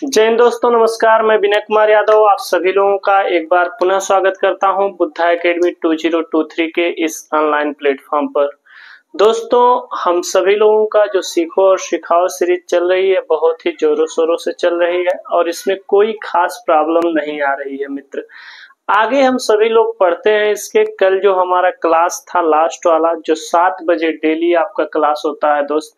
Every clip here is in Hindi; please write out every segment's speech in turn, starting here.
जय हिंद दोस्तों, नमस्कार। मैं विनय कुमार यादव आप सभी लोगों का एक बार पुनः स्वागत करता हूं बुद्धा एकेडमी 2023 के इस ऑनलाइन प्लेटफॉर्म पर। दोस्तों, हम सभी लोगों का जो सीखो और सिखाओ सीरीज चल रही है बहुत ही जोरों शोरों से चल रही है और इसमें कोई खास प्रॉब्लम नहीं आ रही है मित्र। आगे हम सभी लोग पढ़ते हैं इसके। कल जो हमारा क्लास था लास्ट वाला, जो 7 बजे डेली आपका क्लास होता है दोस्त,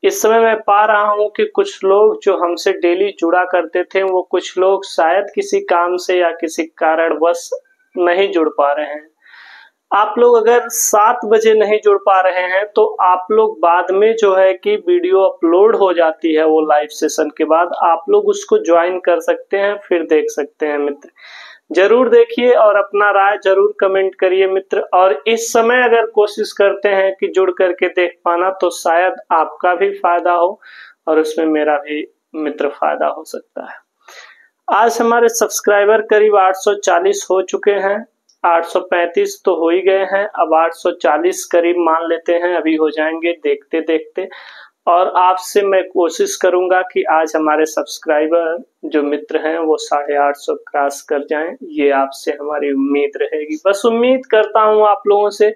इस समय मैं पा रहा हूं कि कुछ लोग जो हमसे डेली जुड़ा करते थे वो कुछ लोग शायद किसी काम से या किसी कारणवश नहीं जुड़ पा रहे हैं। आप लोग अगर 7 बजे नहीं जुड़ पा रहे हैं तो आप लोग बाद में जो है कि वीडियो अपलोड हो जाती है, वो लाइव सेशन के बाद आप लोग उसको ज्वाइन कर सकते हैं, फिर देख सकते हैं मित्र। जरूर देखिए और अपना राय जरूर कमेंट करिए मित्र। और इस समय अगर कोशिश करते हैं कि जुड़ करके देख पाना तो शायद आपका भी फायदा हो और उसमें मेरा भी मित्र फायदा हो सकता है। आज हमारे सब्सक्राइबर करीब 840 हो चुके हैं। 835 तो हो ही गए हैं, अब 840 करीब मान लेते हैं, अभी हो जाएंगे देखते देखते। और आपसे मैं कोशिश करूंगा कि आज हमारे सब्सक्राइबर जो मित्र हैं वो 850 क्रॉस कर जाएं, ये आपसे हमारी उम्मीद रहेगी। बस उम्मीद करता हूं आप लोगों से,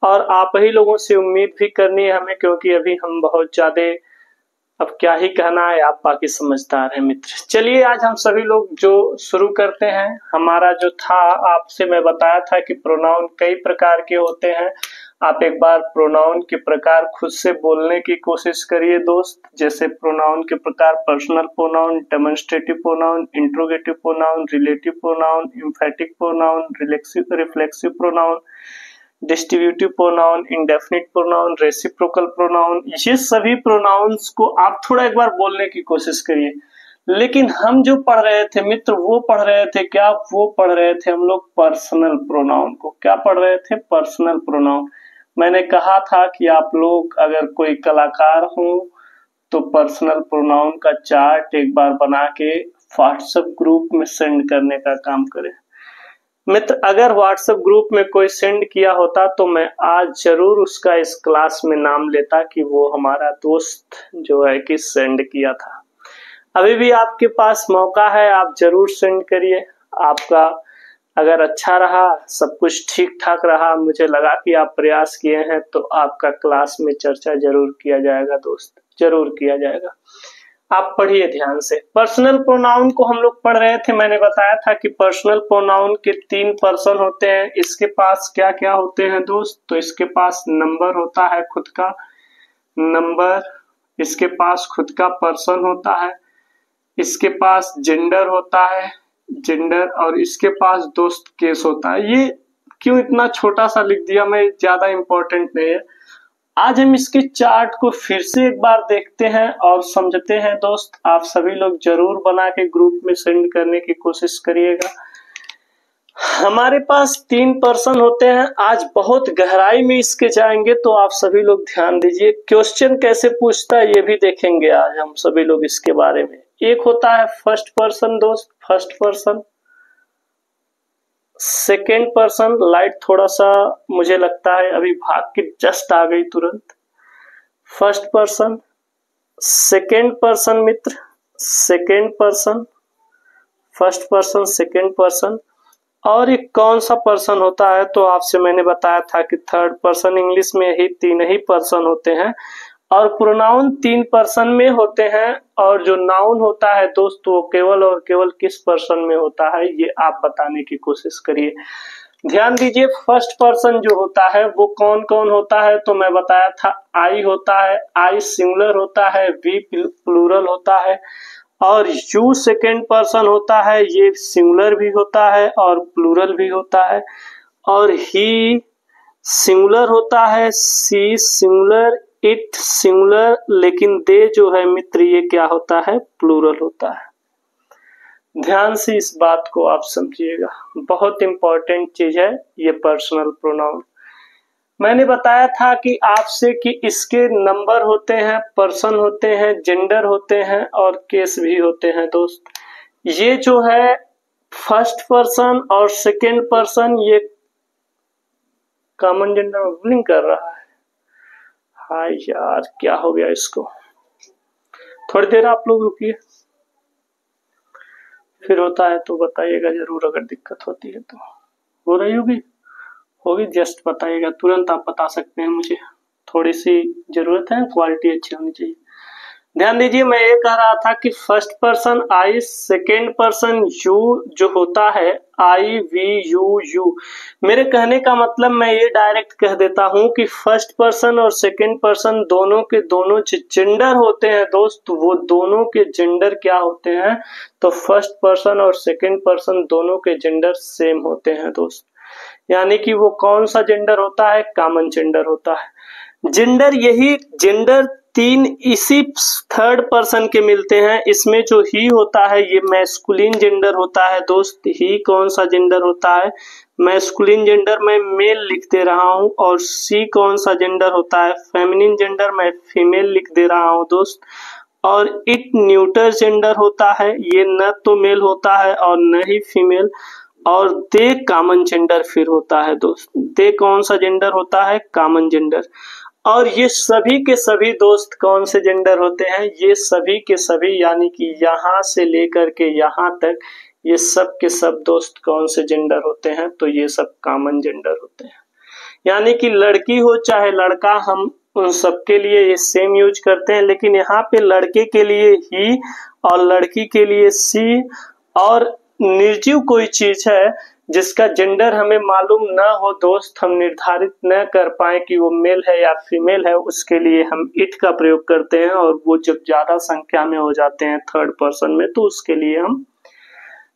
और आप ही लोगों से उम्मीद भी करनी है हमें, क्योंकि अभी हम बहुत ज्यादा, अब क्या ही कहना है, आप बाकी समझदार हैं मित्र। चलिए आज हम सभी लोग जो शुरू करते हैं। हमारा जो था, आपसे मैं बताया था कि प्रोनाउन कई प्रकार के होते हैं। आप एक बार प्रोनाउन के प्रकार खुद से बोलने की कोशिश करिए दोस्त। जैसे प्रोनाउन के प्रकार personal pronoun, demonstrative pronoun, interrogative pronoun, relative pronoun, एम्फैटिक pronoun, reflexive pronoun, distributive pronoun, indefinite pronoun, reciprocal pronoun, ये सभी प्रोनाउंस को आप थोड़ा एक बार बोलने की कोशिश करिए। लेकिन हम जो पढ़ रहे थे मित्र, वो पढ़ रहे थे क्या, वो पढ़ रहे थे हम लोग पर्सनल प्रोनाउन को। क्या पढ़ रहे थे? Personal pronoun. मैंने कहा था कि आप लोग अगर कोई कलाकार हो तो पर्सनल प्रोनाउन का चार्ट एक बार बना के व्हाट्सएप ग्रुप में सेंड करने का काम करें मित्र। अगर व्हाट्सएप ग्रुप में कोई सेंड किया होता तो मैं आज जरूर उसका इस क्लास में नाम लेता कि वो हमारा दोस्त जो है कि सेंड किया था। अभी भी आपके पास मौका है, आप जरूर सेंड करिए। आपका अगर अच्छा रहा, सब कुछ ठीक ठाक रहा, मुझे लगा कि आप प्रयास किए हैं, तो आपका क्लास में चर्चा जरूर किया जाएगा दोस्त, जरूर किया जाएगा। आप पढ़िए ध्यान से। पर्सनल प्रोनाउन को हम लोग पढ़ रहे थे। मैंने बताया था कि पर्सनल प्रोनाउन के 3 पर्सन होते हैं। इसके पास क्या क्या होते हैं दोस्त? तो इसके पास नंबर होता है, खुद का नंबर। इसके पास खुद का पर्सन होता है। इसके पास जेंडर होता है, जेंडर। और इसके पास दोस्त केस होता है। ये क्यों इतना छोटा सा लिख दिया मैं, ज्यादा इंपॉर्टेंट नहीं है। आज हम इसके चार्ट को फिर से एक बार देखते हैं और समझते हैं दोस्त। आप सभी लोग जरूर बना के ग्रुप में सेंड करने की कोशिश करिएगा। हमारे पास 3 पर्सन होते हैं। आज बहुत गहराई में इसके जाएंगे, तो आप सभी लोग ध्यान दीजिए। क्वेश्चन कैसे पूछता है ये भी देखेंगे आज हम सभी लोग इसके बारे में। एक होता है फर्स्ट पर्सन दोस्त, first person. Second person, light थोड़ा सा मुझे लगता है अभी भाग के जस्ट आ गई तुरंत। फर्स्ट पर्सन, सेकेंड पर्सन मित्र, second person, first person, second person. और एक कौन सा पर्सन होता है? तो आपसे मैंने बताया था कि थर्ड पर्सन। इंग्लिश में ही 3 ही पर्सन होते हैं और प्रोनाउन 3 पर्सन में होते हैं। और जो नाउन होता है दोस्त, वो केवल और केवल किस पर्सन में होता है, ये आप बताने की कोशिश करिए। ध्यान दीजिए, फर्स्ट पर्सन जो होता है वो कौन कौन होता है? तो मैं बताया था आई होता है, आई सिंगुलर होता है, वी प्लूरल होता है, और यू सेकेंड पर्सन होता है। ये सिंगुलर भी होता है और प्लूरल भी होता है। और ही सिंगुलर होता है, सी सिंगुलर, इट सिंगुलर, लेकिन दे जो है मित्र ये क्या होता है? प्लूरल होता है। ध्यान से इस बात को आप समझिएगा, बहुत इंपॉर्टेंट चीज है ये पर्सनल प्रोनाउन। मैंने बताया था कि आपसे कि इसके नंबर होते हैं, पर्सन होते हैं, जेंडर होते हैं और केस भी होते हैं दोस्त। ये जो है फर्स्ट पर्सन और सेकेंड पर्सन, ये कॉमन जेंडर में रूलिंग कर रहा है। हाय यार, क्या हो गया इसको? थोड़ी देर आप लोग रुकिए। फिर होता है तो बताइएगा जरूर, अगर दिक्कत होती है तो। हो रही होगी जस्ट बताइएगा, तुरंत आप बता सकते हैं, मुझे थोड़ी सी जरूरत है, क्वालिटी अच्छी होनी चाहिए। ध्यान दीजिए, मैं ये कह रहा था कि first person I, second person you जो होता है आई वी यू यू। मेरे कहने का मतलब मैं ये डायरेक्ट कह देता हूं कि फर्स्ट पर्सन और सेकेंड पर्सन दोनों के दोनों जेंडर होते हैं दोस्त, वो दोनों के जेंडर क्या होते हैं, तो फर्स्ट पर्सन और सेकेंड पर्सन दोनों के जेंडर सेम होते हैं दोस्त। यानी कि वो कौन सा जेंडर होता है, कॉमन जेंडर होता है। जेंडर, यही जेंडर तीन इसी थर्ड पर्सन के मिलते हैं। इसमें जो ही होता है ये मैस्कुलिन जेंडर होता है दोस्त। ही कौन सा जेंडर होता है, मैस्कुलिन जेंडर, मैं मेल लिख दे रहा हूं। और सी कौन सा जेंडर होता है, फेमिनिन जेंडर, मैं फीमेल लिख दे रहा हूं दोस्त। और इट न्यूटर जेंडर होता है, ये न तो मेल होता है और न ही फीमेल। और दे कॉमन जेंडर फिर होता है दोस्त। दे कौन सा जेंडर होता है, कॉमन जेंडर। और ये सभी के सभी दोस्त कौन से जेंडर होते हैं, ये सभी के सभी, यानी कि यहाँ से लेकर के यहाँ तक ये सब के सब दोस्त कौन से जेंडर होते हैं, तो ये सब कॉमन जेंडर होते हैं। यानी कि लड़की हो चाहे लड़का, हम उन सब के लिए ये सेम यूज करते हैं। लेकिन यहाँ पे लड़के के लिए ही और लड़की के लिए सी, और निर्जीव कोई चीज है जिसका जेंडर हमें मालूम ना हो दोस्त, हम निर्धारित न कर पाए कि वो मेल है या फीमेल है, उसके लिए हम इट का प्रयोग करते हैं। और वो जब ज्यादा संख्या में हो जाते हैं थर्ड पर्सन में, तो उसके लिए हम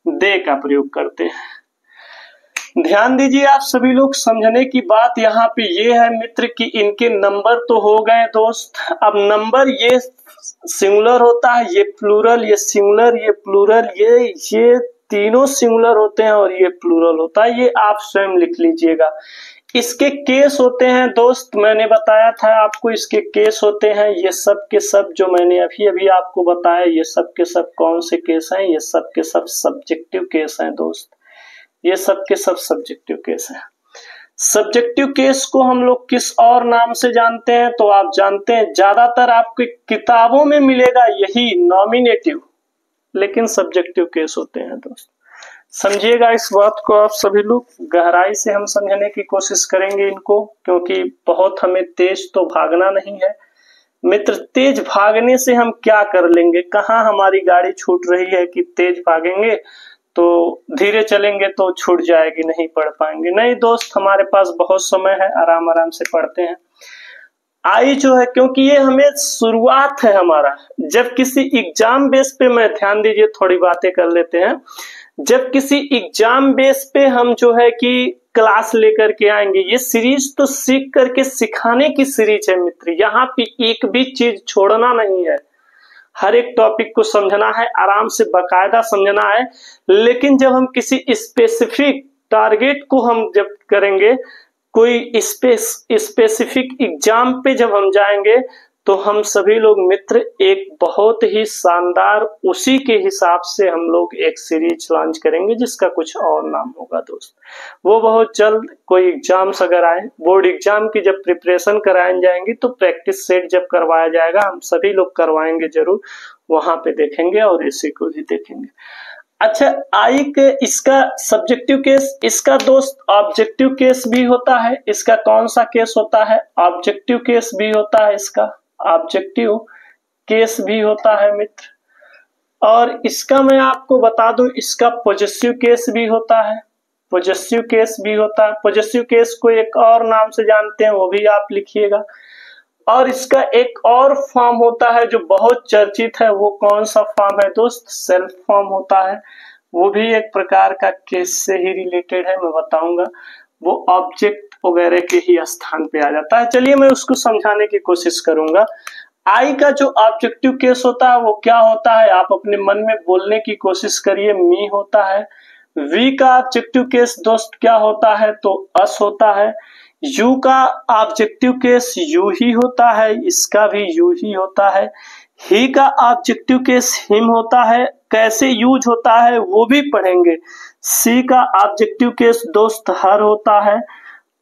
दे का प्रयोग करते हैं। ध्यान दीजिए आप सभी लोग, समझने की बात यहाँ पे ये है मित्र कि इनके नंबर तो हो गए दोस्त। अब नंबर ये सिंगुलर होता है, ये प्लूरल, ये सिंगुलर, ये प्लूरल, ये तीनों सिंगुलर होते हैं और ये प्लूरल होता है। ये आप स्वयं लिख लीजिएगा। इसके केस होते हैं दोस्त, मैंने बताया था आपको, इसके केस होते हैं। ये सब के सब जो मैंने अभी अभी आपको बताया, ये सब के सब कौन से केस हैं, ये सब के सब सब्जेक्टिव केस हैं दोस्त। ये सब के सब सब्जेक्टिव केस हैं। सब्जेक्टिव केस को हम लोग किस और नाम से जानते हैं, तो आप जानते हैं, ज्यादातर आपकी किताबों में मिलेगा यही नॉमिनेटिव, लेकिन सब्जेक्टिव केस होते हैं दोस्त। समझिएगा इस बात को आप सभी लोग, गहराई से हम समझने की कोशिश करेंगे इनको, क्योंकि बहुत हमें तेज तो भागना नहीं है मित्र। तेज भागने से हम क्या कर लेंगे, कहाँ हमारी गाड़ी छूट रही है कि तेज भागेंगे तो धीरे चलेंगे तो छूट जाएगी, नहीं पढ़ पाएंगे। नहीं दोस्त, हमारे पास बहुत समय है, आराम आराम से पढ़ते हैं। आई जो है, क्योंकि ये हमें शुरुआत है हमारा, जब किसी एग्जाम बेस पे, मैं ध्यान दीजिए थोड़ी बातें कर लेते हैं, जब किसी एग्जाम बेस पे हम जो है कि क्लास लेकर के आएंगे, ये सीरीज तो सीख करके सिखाने की सीरीज है मित्र। यहाँ पे एक भी चीज छोड़ना नहीं है, हर एक टॉपिक को समझना है, आराम से बाकायदा समझना है। लेकिन जब हम किसी स्पेसिफिक टारगेट को हम जब करेंगे, कोई स्पेसिफिक एग्जाम पे जब हम जाएंगे, तो हम सभी लोग मित्र एक बहुत ही शानदार, उसी के हिसाब से हम लोग एक सीरीज लॉन्च करेंगे जिसका कुछ और नाम होगा दोस्त। वो बहुत जल्द, कोई एग्जाम्स अगर आए, बोर्ड एग्जाम की जब प्रिपरेशन कराई जाएंगी, तो प्रैक्टिस सेट जब करवाया जाएगा, हम सभी लोग करवाएंगे जरूर, वहां पे देखेंगे और इसी को भी देखेंगे। अच्छा, आई के इसका सब्जेक्टिव केस, इसका दोस्त ऑब्जेक्टिव केस भी होता है। इसका कौन सा केस होता है, ऑब्जेक्टिव केस भी होता है, इसका ऑब्जेक्टिव केस भी होता है मित्र। और इसका मैं आपको बता दूं, इसका पॉजेसिव केस भी होता है, पॉजेसिव केस भी होता है। पॉजेसिव केस को एक और नाम से जानते हैं, वो भी आप लिखिएगा। और इसका एक और फॉर्म होता है जो बहुत चर्चित है, वो कौन सा फॉर्म है दोस्त, सेल्फ फॉर्म होता है। वो भी एक प्रकार का केस से ही रिलेटेड है, मैं बताऊंगा। वो ऑब्जेक्ट वगैरह के ही स्थान पे आ जाता है। चलिए मैं उसको समझाने की कोशिश करूंगा। आई का जो ऑब्जेक्टिव केस होता है वो क्या होता है, आप अपने मन में बोलने की कोशिश करिए, मी होता है। वी का ऑब्जेक्टिव केस दोस्त क्या होता है, तो अस होता है। यू का ऑब्जेक्टिव केस यू ही होता है, इसका भी यू ही होता है। ही का ऑब्जेक्टिव केस हिम होता है, कैसे यूज होता है वो भी पढ़ेंगे। सी का ऑब्जेक्टिव केस दोस्त हर होता है।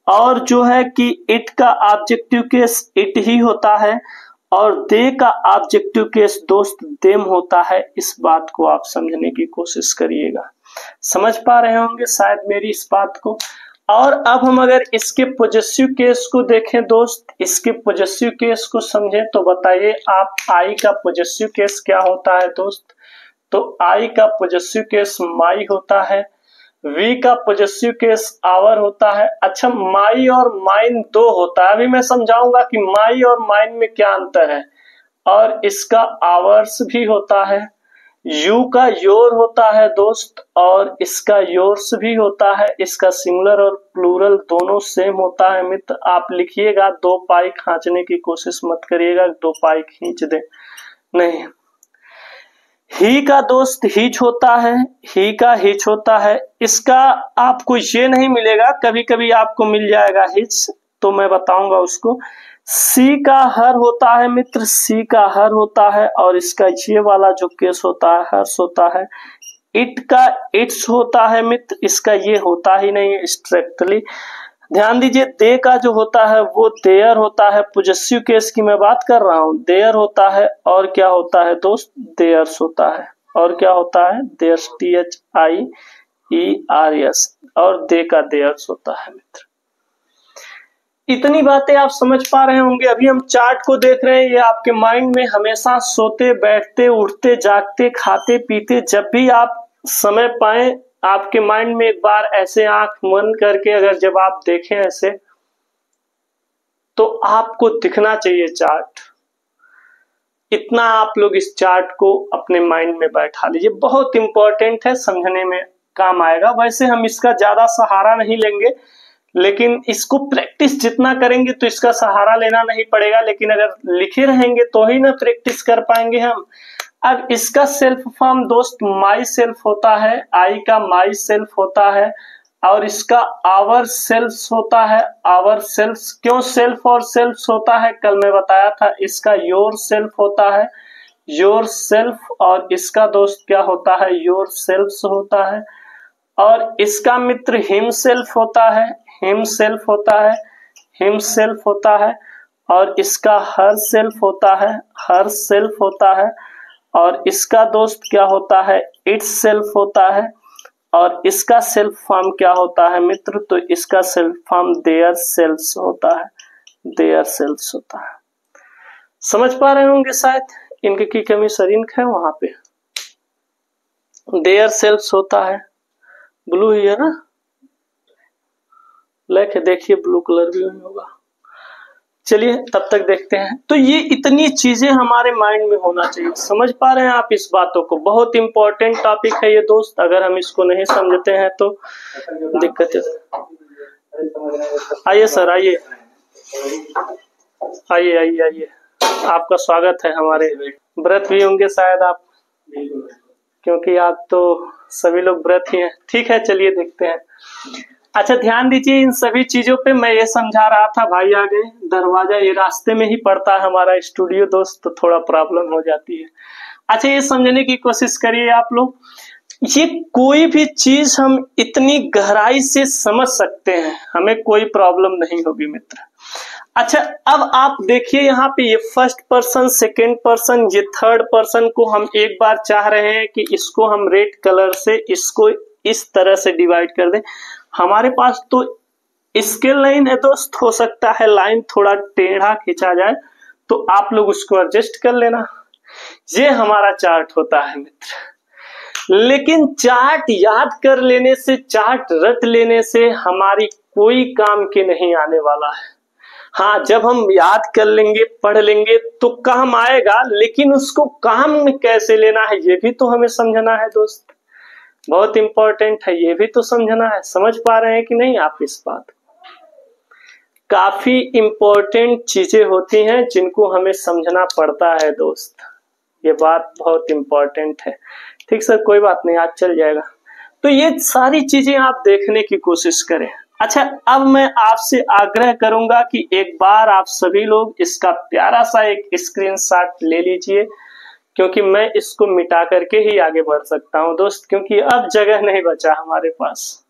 और जो है कि इट का ऑब्जेक्टिव केस इट ही होता है। और दे का ऑब्जेक्टिव केस दोस्त देम होता है। इस बात को आप समझने की कोशिश करिएगा। समझ पा रहे होंगे शायद मेरी इस बात को। और अब हम अगर इसके पॉजेसिव केस को देखें दोस्त, इसके पॉजेसिव केस को समझें तो बताइए आप आई का पॉजेसिव केस क्या होता है दोस्त। तो आई का पॉजेसिव केस माई होता है, वी का पॉजेसिव केस आवर होता है। अच्छा, माई और माइन दो होता है। अभी मैं समझाऊंगा कि माई और माइन में क्या अंतर है। और इसका आवर्स भी होता है। यू का योर होता है दोस्त, और इसका योर्स भी होता है। इसका सिंगुलर और प्लूरल दोनों सेम होता है मित्र। आप लिखिएगा, 2 पाई खींचने की कोशिश मत करिएगा, 2 पाई खींच दे नहीं। ही का दोस्त हिच होता है, ही का हिच होता है। इसका आपको ये नहीं मिलेगा, कभी कभी आपको मिल जाएगा हिच, तो मैं बताऊंगा उसको। सी का हर होता है मित्र, सी का हर होता है। और इसका ये वाला जो केस होता है हर्ष होता है। इट का इट्स होता है मित्र, इसका ये होता ही नहीं है स्ट्रिक्टली। ध्यान दीजिए, दे का जो होता है वो देयर होता है। पॉजेसिव केस की मैं बात कर रहा हूं, देयर होता है। और क्या होता है दोस्त, देयर्स होता है। और क्या होता है, देयर्स, THIERS। और दे का देयर्स होता है मित्र। इतनी बातें आप समझ पा रहे होंगे। अभी हम चार्ट को देख रहे हैं, ये आपके माइंड में हमेशा सोते बैठते उठते जागते खाते पीते जब भी आप समय पाए, आपके माइंड में एक बार ऐसे आंख बंद करके अगर जब आप देखें ऐसे, तो आपको दिखना चाहिए चार्ट। इतना आप लोग इस चार्ट को अपने माइंड में बैठा लीजिए, बहुत इंपॉर्टेंट है, समझने में काम आएगा। वैसे हम इसका ज्यादा सहारा नहीं लेंगे, लेकिन इसको प्रैक्टिस जितना करेंगे तो इसका सहारा लेना नहीं पड़ेगा। लेकिन अगर लिखे रहेंगे तो ही ना प्रैक्टिस कर पाएंगे हम। अब इसका सेल्फ फॉर्म दोस्त माई सेल्फ होता है, आई का माई सेल्फ होता है। और इसका आवर सेल्फ होता है, आवर सेल्फ। क्यों सेल्फ और सेल्फ होता है, कल मैं बताया था। इसका योर सेल्फ होता है, योर सेल्फ। और इसका दोस्त क्या होता है, योर सेल्फ होता है। और इसका मित्र हिम सेल्फ होता है, हिम सेल्फ होता है, हिम सेल्फ होता है। और इसका हर सेल्फ होता है, हर सेल्फ होता है। और इसका दोस्त क्या होता है, इट्स सेल्फ होता है। और इसका सेल्फ फॉर्म क्या होता है मित्र, तो इसका सेल्फ फॉर्म देयर सेल्फ्स होता है, देयर सेल्फ्स होता है। समझ पा रहे होंगे शायद, इनके की कमी सरिंक है वहां पे। देयर सेल्फ्स होता है, ब्लू ही है ना, ब्लैक है, देखिए ब्लू कलर भी होगा। चलिए तब तक देखते हैं। तो ये इतनी चीजें हमारे माइंड में होना चाहिए। समझ पा रहे हैं आप इस बातों को, बहुत इंपॉर्टेंट टॉपिक है ये दोस्त। अगर हम इसको नहीं समझते हैं तो दिक्कत है। आइए सर, आइए आइए आइए आइए, आपका स्वागत है। हमारे व्रत भी होंगे शायद आप, क्योंकि आप तो सभी लोग व्रत ही हैं। ठीक है, चलिए देखते हैं। अच्छा, ध्यान दीजिए इन सभी चीजों पे। मैं ये समझा रहा था, भाई आ गए, दरवाजा ये रास्ते में ही पड़ता है हमारा स्टूडियो दोस्त, तो थोड़ा प्रॉब्लम हो जाती है। अच्छा, ये समझने की कोशिश करिए आप लोग, ये कोई भी चीज हम इतनी गहराई से समझ सकते हैं, हमें कोई प्रॉब्लम नहीं होगी मित्र। अच्छा, अब आप देखिए यहाँ पे, ये फर्स्ट पर्सन, सेकेंड पर्सन, ये थर्ड पर्सन को हम एक बार चाह रहे हैं कि इसको हम रेड कलर से इसको इस तरह से डिवाइड कर दें। हमारे पास तो स्केल लाइन है दोस्त, हो सकता है लाइन थोड़ा टेढ़ा खींचा जाए, तो आप लोग उसको एडजस्ट कर लेना। ये हमारा चार्ट होता है मित्र। लेकिन चार्ट याद कर लेने से, चार्ट रट लेने से हमारी कोई काम के नहीं आने वाला है। हाँ, जब हम याद कर लेंगे, पढ़ लेंगे तो काम आएगा, लेकिन उसको काम में कैसे लेना है ये भी तो हमें समझना है दोस्त। बहुत इंपॉर्टेंट है, ये भी तो समझना है। समझ पा रहे हैं कि नहीं आप इस बात? काफी इंपॉर्टेंट चीजें होती हैं जिनको हमें समझना पड़ता है दोस्त, ये बात बहुत इंपॉर्टेंट है। ठीक सर, कोई बात नहीं, आज चल जाएगा। तो ये सारी चीजें आप देखने की कोशिश करें। अच्छा, अब मैं आपसे आग्रह करूंगा कि एक बार आप सभी लोग इसका प्यारा सा एक स्क्रीनशॉट ले लीजिए, क्योंकि मैं इसको मिटा करके ही आगे बढ़ सकता हूं दोस्त, क्योंकि अब जगह नहीं बचा हमारे पास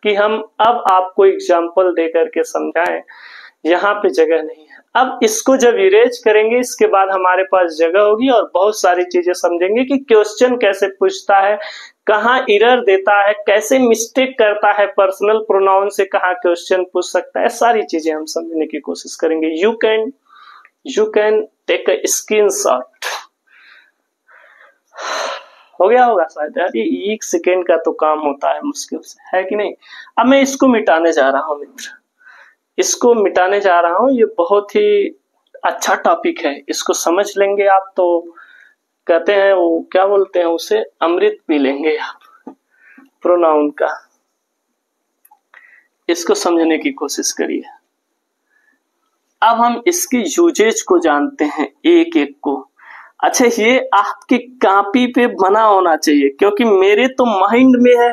कि हम अब आपको एग्जाम्पल दे करके समझाएं, यहाँ पे जगह नहीं है। अब इसको जब इरेज करेंगे इसके बाद हमारे पास जगह होगी और बहुत सारी चीजें समझेंगे कि क्वेश्चन कैसे पूछता है, कहाँ एरर देता है, कैसे मिस्टेक करता है, पर्सनल प्रोनाउन से कहाँ क्वेश्चन पूछ सकता है, सारी चीजें हम समझने की कोशिश करेंगे। You can take a screenshot. हो गया होगा शायद यार, ये 1 सेकेंड का तो काम होता है मुश्किल से, है कि नहीं। अब मैं इसको मिटाने जा रहा हूं मित्र, इसको मिटाने जा रहा हूं। ये बहुत ही अच्छा टॉपिक है, इसको समझ लेंगे आप तो कहते हैं वो क्या बोलते हैं उसे, अमृत पी लेंगे आप प्रोनाउन का। इसको समझने की कोशिश करिए। अब हम इसकी यूजेज को जानते हैं एक एक को। अच्छा, ये आपकी कॉपी पे बना होना चाहिए क्योंकि मेरे तो माइंड में है,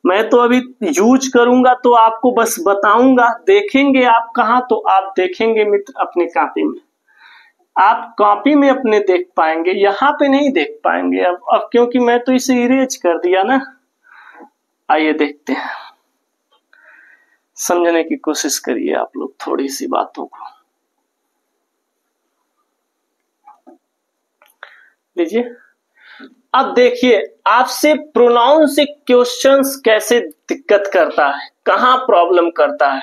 मैं तो अभी यूज करूंगा तो आपको बस बताऊंगा, देखेंगे आप कहाँ, तो आप देखेंगे मित्र अपनी कॉपी में, आप कॉपी में अपने देख पाएंगे, यहाँ पे नहीं देख पाएंगे। अब क्योंकि मैं तो इसे इरेज कर दिया ना। आइए देखते हैं, समझने की कोशिश करिए आप लोग थोड़ी सी बातों को। लीजिए, अब देखिए आपसे प्रोनाउन से क्वेश्चंस कैसे दिक्कत करता है, कहाँ प्रॉब्लम करता है।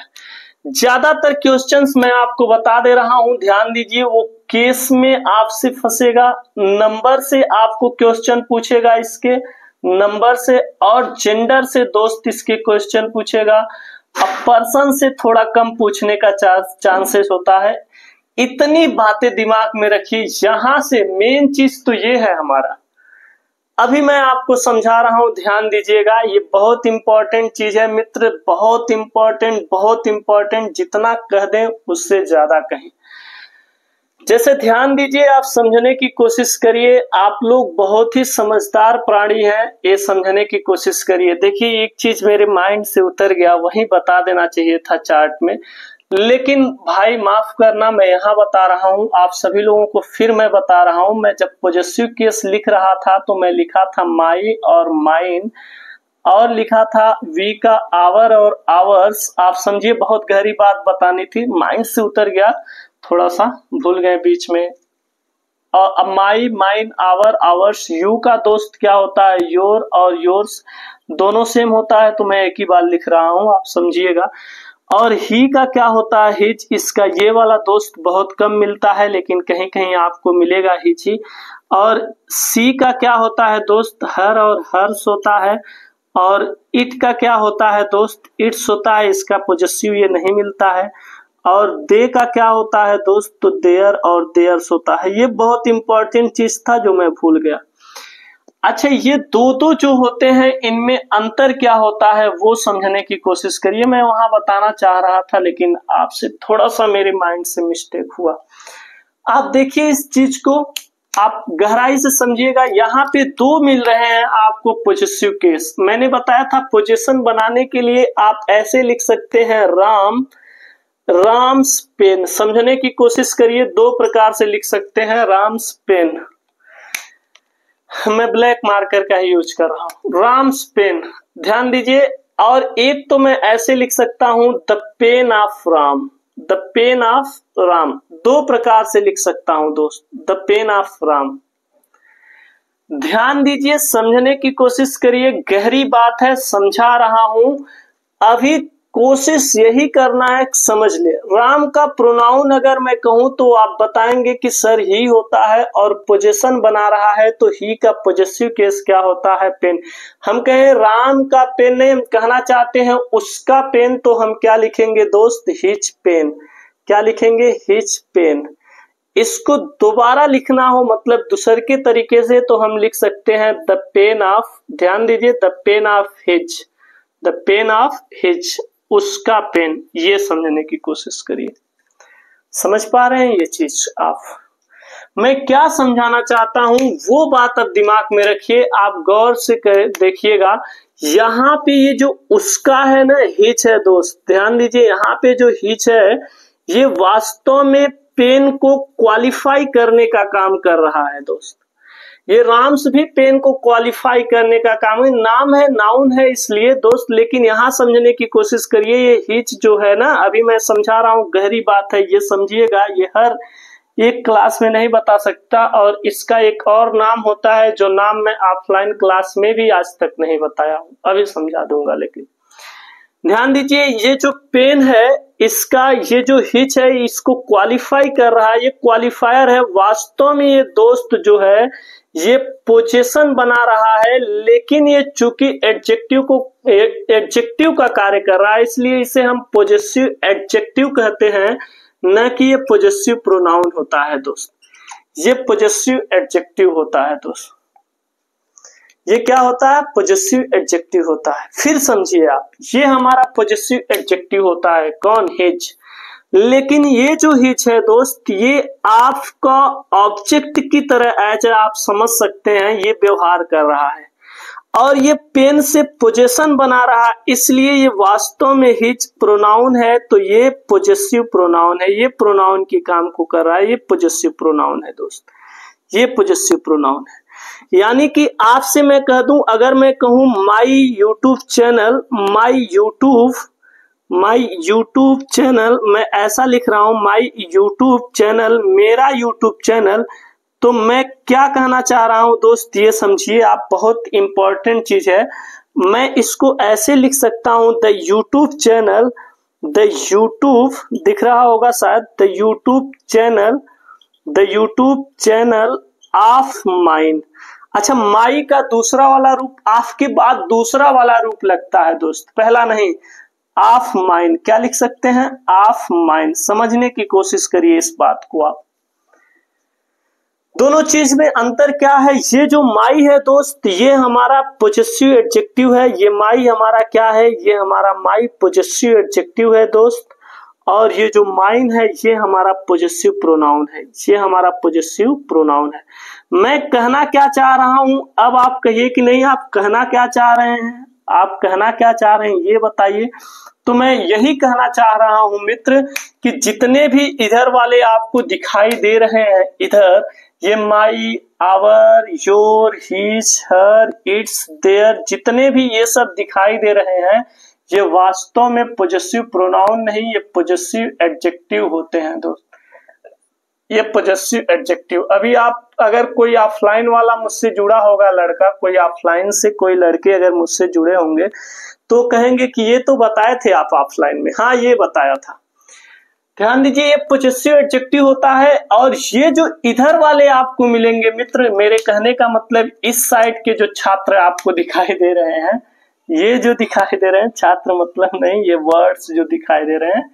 ज्यादातर क्वेश्चंस मैं आपको बता दे रहा हूं, ध्यान दीजिए, वो केस में आपसे फंसेगा, नंबर से आपको क्वेश्चन पूछेगा, इसके नंबर से, और जेंडर से दोस्त इसके क्वेश्चन पूछेगा। अब पर्सन से थोड़ा कम पूछने का चांसेस होता है। इतनी बातें दिमाग में रखिए। यहां से मेन चीज तो ये है हमारा, अभी मैं आपको समझा रहा हूं, ध्यान दीजिएगा, ये बहुत इंपॉर्टेंट चीज है मित्र, बहुत इंपॉर्टेंट, जितना कह दें उससे ज्यादा कहें। जैसे ध्यान दीजिए, आप समझने की कोशिश करिए, आप लोग बहुत ही समझदार प्राणी हैं, ये समझने की कोशिश करिए। देखिए, एक चीज मेरे माइंड से उतर गया, वही बता देना चाहिए था चार्ट में, लेकिन भाई माफ करना, मैं यहाँ बता रहा हूँ आप सभी लोगों को, फिर मैं बता रहा हूँ। मैं जब पॉजेसिव केस लिख रहा था तो मैं लिखा था माई और माइन, और लिखा था वी का आवर और आवर्स। आप समझिए, बहुत गहरी बात बतानी थी, माइंड से उतर गया, थोड़ा सा भूल गए बीच में। और अब माई, माइन, आवर, आवर्स, यू का दोस्त क्या होता है, योर, और योर्स दोनों सेम होता है, तो मैं एक ही बार लिख रहा हूँ, आप समझिएगा। और ही का क्या होता है, हिज, इसका ये वाला दोस्त बहुत कम मिलता है, लेकिन कहीं कहीं आपको मिलेगा हिज ही। और सी का क्या होता है दोस्त, हर और हर्ष होता है। और इट का क्या होता है दोस्त, इट्स होता है, इसका पॉजेसिव ये नहीं मिलता है। और दे का क्या होता है दोस्त, तो देयर और देयर्स होता है। ये बहुत इंपॉर्टेंट चीज था जो मैं भूल गया। अच्छा, ये दो जो होते हैं, इनमें अंतर क्या होता है वो समझने की कोशिश करिए। मैं वहां बताना चाह रहा था, लेकिन आपसे थोड़ा सा मेरे माइंड से मिस्टेक हुआ। आप देखिए इस चीज को, आप गहराई से समझिएगा। यहाँ पे 2 मिल रहे हैं आपको पॉजेसिव केस। मैंने बताया था पोजीशन बनाने के लिए आप ऐसे लिख सकते हैं, राम्स पेन। समझने की कोशिश करिए, 2 प्रकार से लिख सकते हैं, राम्स पेन। मैं ब्लैक मार्कर का ही यूज कर रहा हूं, राम्स पेन, ध्यान दीजिए। और एक तो मैं ऐसे लिख सकता हूं, the pain of Ram, the pain of Ram. 2 प्रकार से लिख सकता हूं दोस्त, द पेन ऑफ राम। ध्यान दीजिए, समझने की कोशिश करिए, गहरी बात है, समझा रहा हूं। अभी कोशिश यही करना है, समझ ले। राम का प्रोनाउन अगर मैं कहूं तो आप बताएंगे कि सर ही होता है, और पोजीशन बना रहा है तो ही का पॉजेसिव केस क्या होता है, पेन। हम कहें राम का पेन नहीं, हम कहना चाहते हैं उसका पेन, तो हम क्या लिखेंगे दोस्त, हिज पेन। क्या लिखेंगे, हिज पेन। इसको दोबारा लिखना हो, मतलब दूसरे के तरीके से, तो हम लिख सकते हैं द पेन ऑफ, ध्यान दीजिए, the pain of his, the pain of his, उसका पेन। ये समझने की कोशिश करिए। समझ पा रहे हैं ये चीज आप? मैं क्या समझाना चाहता हूं वो बात अब दिमाग में रखिए, आप गौर से देखिएगा। यहाँ पे ये जो उसका है ना, हिच है दोस्त, ध्यान दीजिए, यहाँ पे जो हिच है ये वास्तव में पेन को क्वालिफाई करने का काम कर रहा है दोस्त। ये राम्स भी पेन को क्वालिफाई करने का काम है। नाम है, नाउन है इसलिए दोस्त, लेकिन यहाँ समझने की कोशिश करिए। ये हिच जो है ना, अभी मैं समझा रहा हूँ, गहरी बात है, ये समझिएगा। ये हर एक क्लास में नहीं बता सकता, और इसका एक और नाम होता है जो नाम मैं ऑफलाइन क्लास में भी आज तक नहीं बताया हूँ, अभी समझा दूंगा। लेकिन ध्यान दीजिए, ये जो पेन है, इसका ये जो हिच है, इसको क्वालिफाई कर रहा है, ये क्वालिफायर है। वास्तव में ये दोस्त जो है ये पोजीशन बना रहा है, लेकिन ये चूंकि एडजेक्टिव का कार्य कर रहा है, इसलिए इसे हम पोजेसिव एडजेक्टिव कहते हैं, न कि ये पोजेसिव प्रोनाउन होता है दोस्त। ये पोजेसिव एडजेक्टिव होता है दोस्त। ये क्या होता है? पोजेसिव एडजेक्टिव होता है। फिर समझिए आप, ये हमारा पोजेसिव एडजेक्टिव होता है। कौन? हिच। लेकिन ये जो हिच है दोस्त, ये आपका ऑब्जेक्ट की तरह एज आप समझ सकते हैं, ये व्यवहार कर रहा है, और ये पेन से पोजेशन बना रहा है, इसलिए ये वास्तव में हिच प्रोनाउन है। तो ये पोजेसिव प्रोनाउन है, ये प्रोनाउन के काम को कर रहा है, ये पोजेसिव प्रोनाउन है दोस्त, ये पोजेसिव प्रोनाउन है। यानी कि आपसे मैं कह दूं, अगर मैं कहूं my YouTube channel, my YouTube channel, मैं ऐसा लिख रहा हूं, माई यूट्यूब चैनल, मेरा यूट्यूब चैनल, तो मैं क्या कहना चाह रहा हूं दोस्त, ये समझिए आप, बहुत इंपॉर्टेंट चीज है। मैं इसको ऐसे लिख सकता हूं, the YouTube channel, the YouTube दिख रहा होगा शायद, the YouTube channel of mine. अच्छा, माई का दूसरा वाला रूप ऑफ के बाद दूसरा वाला रूप लगता है दोस्त, पहला नहीं, ऑफ माइन। क्या लिख सकते हैं? Of mine. समझने की कोशिश करिए इस बात को आप। दोनों चीज में अंतर क्या है? ये जो माई है दोस्त, ये हमारा पोजेसिव एडजेक्टिव है। ये माई हमारा क्या है? ये हमारा माई पोजेसिव एडजेक्टिव है दोस्त। और ये जो माइन है, ये हमारा पोजेसिव प्रोनाउन है, ये हमारा पोजेसिव प्रोनाउन है। मैं कहना क्या चाह रहा हूं, अब आप कहिए कि नहीं, आप कहना क्या चाह रहे हैं, आप कहना क्या चाह रहे हैं, ये बताइए। तो मैं यही कहना चाह रहा हूं मित्र, कि जितने भी इधर वाले आपको दिखाई दे रहे हैं, इधर ये my, our, your, his, her, its, their, जितने भी ये सब दिखाई दे रहे हैं, ये वास्तव में पोजेसिव प्रोनाउन नहीं, ये पोजेसिव एडजेक्टिव होते हैं दोस्त, ये पोजेसिव एडजेक्टिव। अभी आप, अगर कोई ऑफलाइन वाला मुझसे जुड़ा होगा लड़का, कोई ऑफलाइन से कोई लड़के अगर मुझसे जुड़े होंगे, तो कहेंगे कि ये तो बताए थे आप ऑफलाइन में। हाँ, ये बताया था। ध्यान दीजिए, ये पोजेसिव एडजेक्टिव होता है। और ये जो इधर वाले आपको मिलेंगे मित्र, मेरे कहने का मतलब, इस साइड के जो छात्र आपको दिखाई दे रहे हैं, ये जो दिखाई दे रहे हैं, छात्र मतलब नहीं, ये वर्ड्स जो दिखाई दे रहे हैं,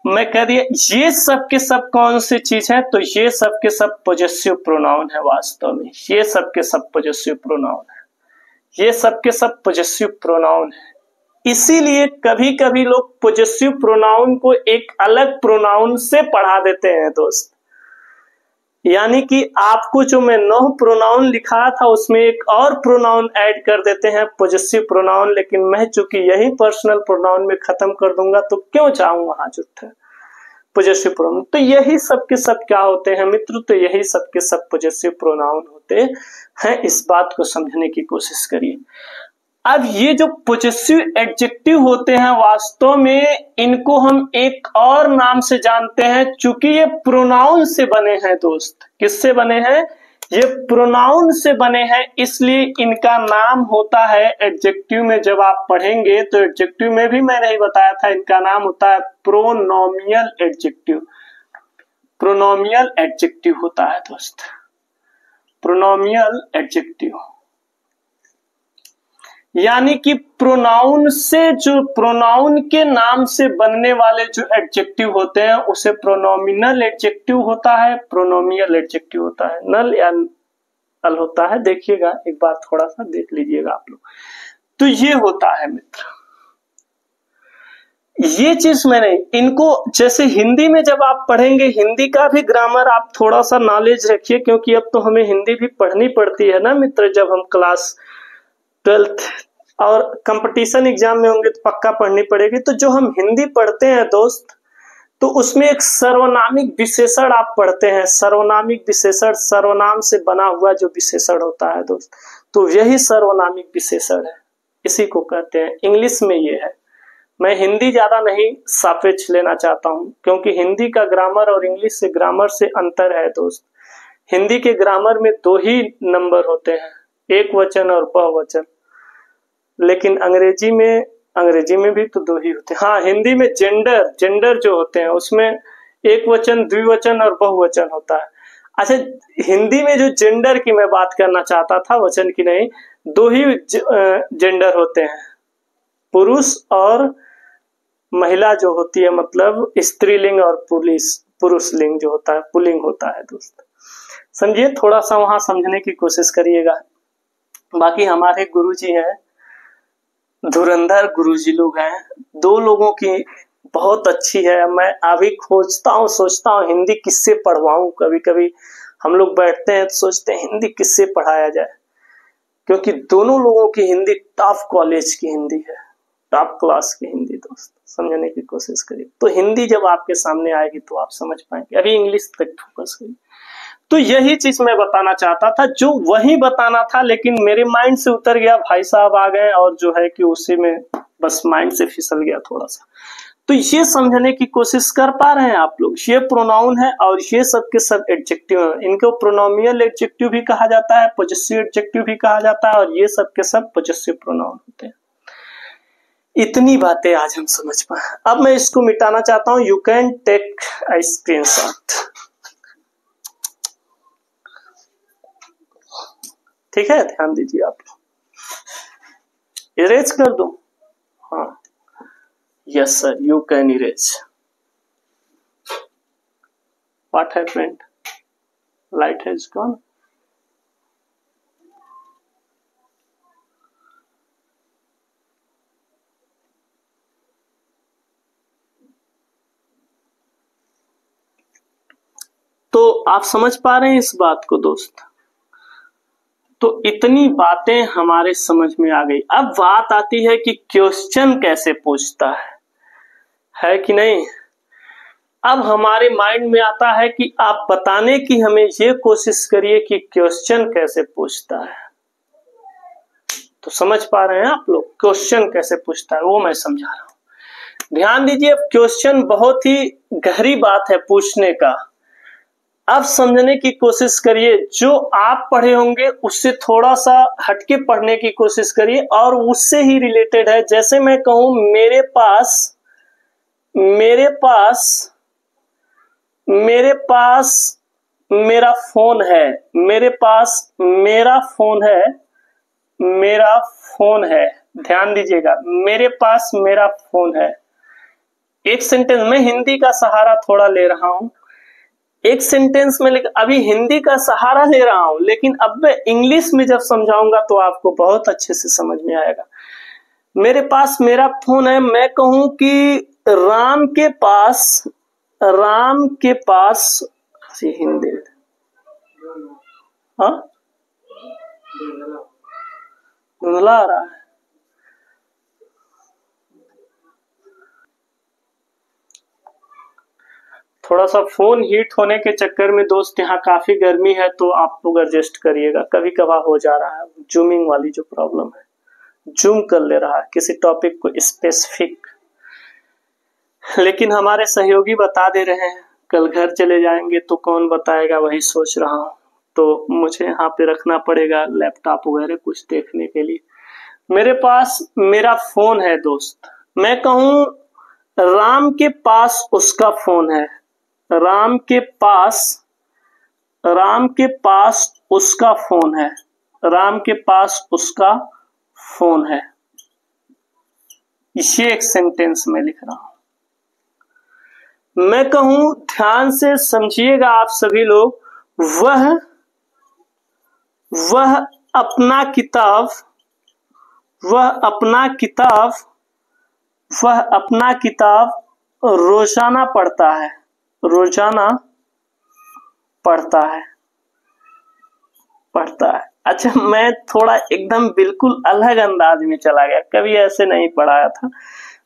मैं कह दिया, ये सब के सब कौन सी चीज है? तो ये सब के सब पोजेसिव प्रोनाउन है। वास्तव में ये सब के सब पोजेसिव प्रोनाउन है, ये सब के सब पोजेसिव प्रोनाउन है। इसीलिए कभी कभी लोग पोजेसिव प्रोनाउन को एक अलग प्रोनाउन से पढ़ा देते हैं दोस्त। यानी कि आपको जो मैं 9 प्रोनाउन लिखा था, उसमें एक और प्रोनाउन ऐड कर देते हैं, पोजेसिव प्रोनाउन। लेकिन मैं चूंकि यही पर्सनल प्रोनाउन में खत्म कर दूंगा, तो क्यों जाऊं वहां जुट पोजेसिव प्रोनाउन। तो यही सब के सब क्या होते हैं मित्र? तो यही सब के सब पोजेसिव प्रोनाउन होते हैं। इस बात को समझने की कोशिश करिए। अब ये जो पोजेसिव एडजेक्टिव होते हैं, वास्तव में इनको हम एक और नाम से जानते हैं, चूंकि ये प्रोनाउन से बने हैं दोस्त। किससे बने हैं? ये प्रोनाउन से बने हैं, इसलिए इनका नाम होता है एडजेक्टिव में। जब आप पढ़ेंगे तो एडजेक्टिव में भी मैंने ही बताया था, इनका नाम होता है प्रोनोमियल एडजेक्टिव। प्रोनोमियल एडजेक्टिव होता है दोस्त, प्रोनोमियल एडजेक्टिव। यानी कि प्रोनाउन से, जो प्रोनाउन के नाम से बनने वाले जो एडजेक्टिव होते हैं, उसे प्रोनोमिनल एडजेक्टिव होता है, प्रोनोमियल एडजेक्टिव होता है। नल या अल होता है, देखिएगा एक बार, थोड़ा सा देख लीजिएगा आप लोग। तो ये होता है मित्र, ये चीज मैंने इनको, जैसे हिंदी में जब आप पढ़ेंगे, हिंदी का भी ग्रामर आप थोड़ा सा नॉलेज रखिए, क्योंकि अब तो हमें हिंदी भी पढ़नी पड़ती है ना मित्र। जब हम क्लास 12th और कंपटीशन एग्जाम में होंगे तो पक्का पढ़नी पड़ेगी। तो जो हम हिंदी पढ़ते हैं दोस्त, तो उसमें एक सर्वनामिक विशेषण आप पढ़ते हैं। सर्वनामिक विशेषण सर्वनाम से बना हुआ जो विशेषण होता है दोस्त, तो यही सर्वनामिक विशेषण है, इसी को कहते हैं। इंग्लिश में ये है। मैं हिंदी ज्यादा नहीं सापेक्ष लेना चाहता हूं, क्योंकि हिंदी का ग्रामर और इंग्लिश से ग्रामर से अंतर है दोस्त। हिंदी के ग्रामर में 2 ही नंबर होते हैं, एक वचन और बहुवचन, लेकिन अंग्रेजी में भी तो 2 ही होते हैं। हाँ, हिंदी में जेंडर जो होते हैं उसमें एक वचन, द्विवचन और बहुवचन होता है। अच्छा, हिंदी में जो जेंडर की मैं बात करना चाहता था, वचन की नहीं, 2 ही जेंडर होते हैं, पुरुष और महिला जो होती है, मतलब स्त्रीलिंग और पुरुष लिंग जो होता है, पुल्लिंग होता है दोस्त। समझिए, थोड़ा सा वहां समझने की कोशिश करिएगा। बाकी हमारे गुरुजी हैं, धुरंधर गुरुजी लोग हैं, 2 लोगों की बहुत अच्छी है। मैं अभी खोजता हूँ, सोचता हूँ हिंदी किससे पढ़वाऊं। कभी कभी हम लोग बैठते हैं तो सोचते हैं हिंदी किससे पढ़ाया जाए, क्योंकि दोनों लोगों की हिंदी टॉप कॉलेज की हिंदी है, टॉप क्लास की हिंदी दोस्त। समझने की कोशिश करिए, तो हिंदी जब आपके सामने आएगी तो आप समझ पाएंगे। अभी इंग्लिश तक फोकस करिए। तो यही चीज मैं बताना चाहता था, जो वही बताना था, लेकिन मेरे माइंड से उतर गया, भाई साहब आ गए और जो है कि उसी में बस माइंड से फिसल गया थोड़ा सा। तो ये समझने की कोशिश कर पा रहे हैं आप लोग, ये प्रोनाउन है और ये सब के सब एडजेक्टिव है। इनको प्रोनोमियल एडजेक्टिव भी कहा जाता है, पॉजेसिव एडजेक्टिव भी कहा जाता है, और ये सब के सब पॉजेसिव प्रोनाउन होते हैं। इतनी बातें आज हम समझ पाए। अब मैं इसको मिटाना चाहता हूं। You can take a screenshot, ठीक है, ध्यान दीजिए आप। इरेज कर दूं? हाँ, yes sir, you can erase. What happened? Light has gone. तो आप समझ पा रहे हैं इस बात को दोस्त? तो इतनी बातें हमारे समझ में आ गई। अब बात आती है कि क्वेश्चन कैसे पूछता है कि नहीं। अब हमारे माइंड में आता है कि आप बताने की हमें ये कोशिश करिए कि क्वेश्चन कैसे पूछता है। तो समझ पा रहे हैं आप लोग क्वेश्चन कैसे पूछता है, वो मैं समझा रहा हूं। ध्यान दीजिए, क्वेश्चन बहुत ही गहरी बात है पूछने का। अब समझने की कोशिश करिए, जो आप पढ़े होंगे उससे थोड़ा सा हटके पढ़ने की कोशिश करिए, और उससे ही रिलेटेड है। जैसे मैं कहूं मेरे पास मेरा फोन है, मेरे पास मेरा फोन है। ध्यान दीजिएगा, मेरे पास मेरा फोन है। एक सेंटेंस में हिंदी का सहारा थोड़ा ले रहा हूं, एक सेंटेंस में अभी हिंदी का सहारा ले रहा हूं, लेकिन अब मैं इंग्लिश में जब समझाऊंगा तो आपको बहुत अच्छे से समझ में आएगा। मेरे पास मेरा फोन है, मैं कहूं कि राम के पास हिंदी, हाँ, धुंधला आ रहा है। थोड़ा सा फोन हीट होने के चक्कर में दोस्त यहाँ काफी गर्मी है, तो आप लोग एडजस्ट करिएगा। कभी कभार हो जा रहा है जूमिंग वाली जो प्रॉब्लम है, जूम कर ले रहा है किसी टॉपिक को स्पेसिफिक। लेकिन हमारे सहयोगी बता दे रहे हैं, कल घर चले जाएंगे तो कौन बताएगा, वही सोच रहा हूँ। तो मुझे यहाँ पे रखना पड़ेगा लैपटॉप वगैरह कुछ देखने के लिए। मेरे पास मेरा फोन है दोस्त, मैं कहूँ राम के पास उसका फोन है, राम के पास उसका फोन है, राम के पास उसका फोन है। इसे एक सेंटेंस में लिख रहा हूं। मैं कहूं, ध्यान से समझिएगा आप सभी लोग, वह अपना किताब रोजाना पढ़ता है, पढ़ता है। अच्छा, मैं थोड़ा एकदम बिल्कुल अलग अंदाज में चला गया, कभी ऐसे नहीं पढ़ाया था।